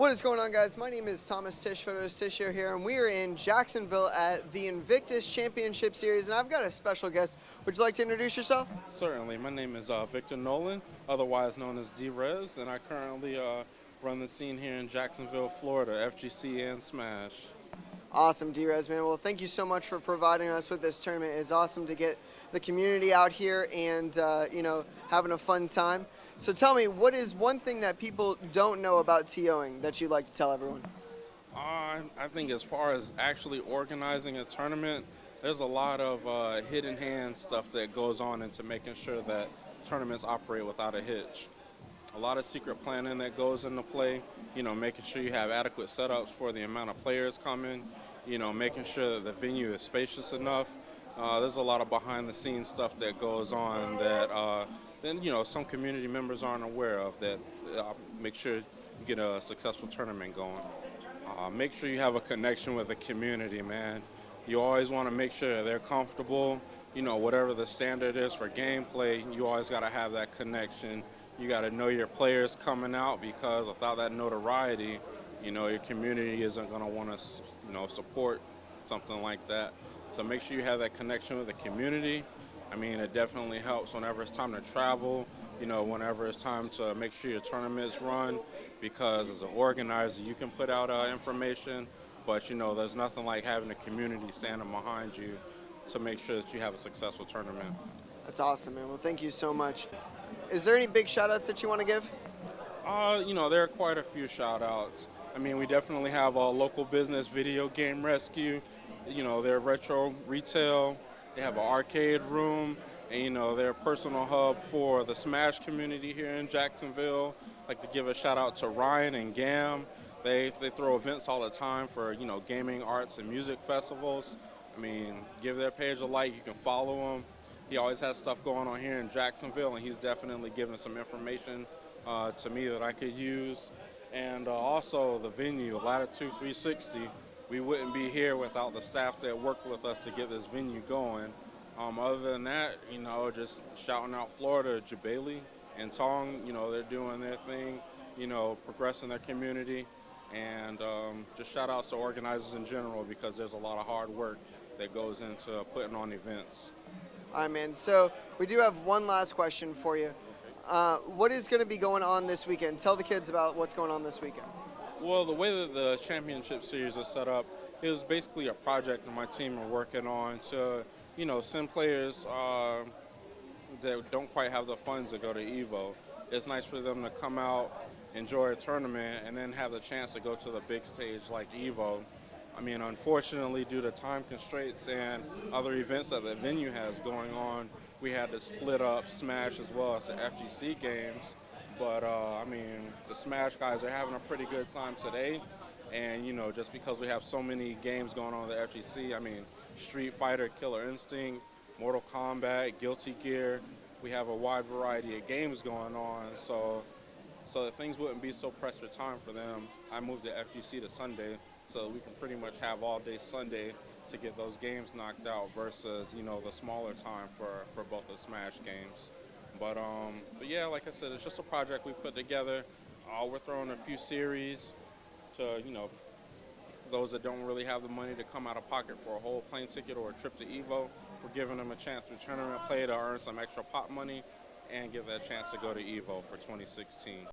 What is going on, guys? My name is Thomas Tish, Photos Tish here, and we are in Jacksonville at the Invictus Championship Series, and I've got a special guest. Would you like to introduce yourself? Certainly. My name is Victor Nolan, otherwise known as Derezzed, and I currently run the scene here in Jacksonville, Florida, FGC and Smash. Awesome, Derez, man. Well, thank you so much for providing us with this tournament. It's awesome to get the community out here and, having a fun time. So tell me, what is one thing that people don't know about TOing that you'd like to tell everyone? I think as far as actually organizing a tournament, there's a lot of hidden hand stuff that goes on into making sure that tournaments operate without a hitch. A lot of secret planning that goes into play, making sure you have adequate setups for the amount of players coming, making sure that the venue is spacious enough. There's a lot of behind the scenes stuff that goes on that some community members aren't aware of that make sure you get a successful tournament going. Make sure you have a connection with the community, man. You always want to make sure they're comfortable. Whatever the standard is for gameplay, you always got to have that connection. You got to know your players coming out, because without that notoriety, your community isn't going to want to, support something like that. So make sure you have that connection with the community. I mean, it definitely helps whenever it's time to travel, whenever it's time to make sure your tournaments run, because as an organizer, you can put out information, but, there's nothing like having a community standing behind you to make sure that you have a successful tournament. That's awesome, man. Well, thank you so much. Is there any big shout-outs that you want to give? There are quite a few shout-outs. I mean, we definitely have a local business, Video Game Rescue. They're retro retail. They have an arcade room, and, they're a personal hub for the Smash community here in Jacksonville. I'd like to give a shout-out to Ryan and Gam. They throw events all the time for, gaming, arts, and music festivals. I mean, give their page a like. You can follow them. He always has stuff going on here in Jacksonville, and he's definitely given some information to me that I could use. And also the venue, Latitude 360. We wouldn't be here without the staff that worked with us to get this venue going. Other than that, just shouting out Florida, Jabali and Tong, they're doing their thing, progressing their community. And just shout outs to organizers in general, because there's a lot of hard work that goes into putting on events. All right, man. So we do have one last question for you. What is going to be going on this weekend? Tell the kids about what's going on this weekend. Well, the way that the championship series is set up, it was basically a project that my team are working on to, send players that don't quite have the funds to go to EVO. It's nice for them to come out, enjoy a tournament, and then have the chance to go to the big stage like EVO. I mean, unfortunately, due to time constraints and other events that the venue has going on, we had to split up Smash as well as the FGC games. But, the Smash guys are having a pretty good time today. And, just because we have so many games going on at the FGC, Street Fighter, Killer Instinct, Mortal Kombat, Guilty Gear, we have a wide variety of games going on. So that things wouldn't be so pressed for time for them, I moved the FGC to Sunday, so we can pretty much have all day Sunday to get those games knocked out versus, the smaller time for both the Smash games. But yeah, like I said, it's just a project we put together. We're throwing a few series to, those that don't really have the money to come out of pocket for a whole plane ticket or a trip to EVO. We're giving them a chance to tournament play to earn some extra pot money and give that chance to go to EVO for 2016.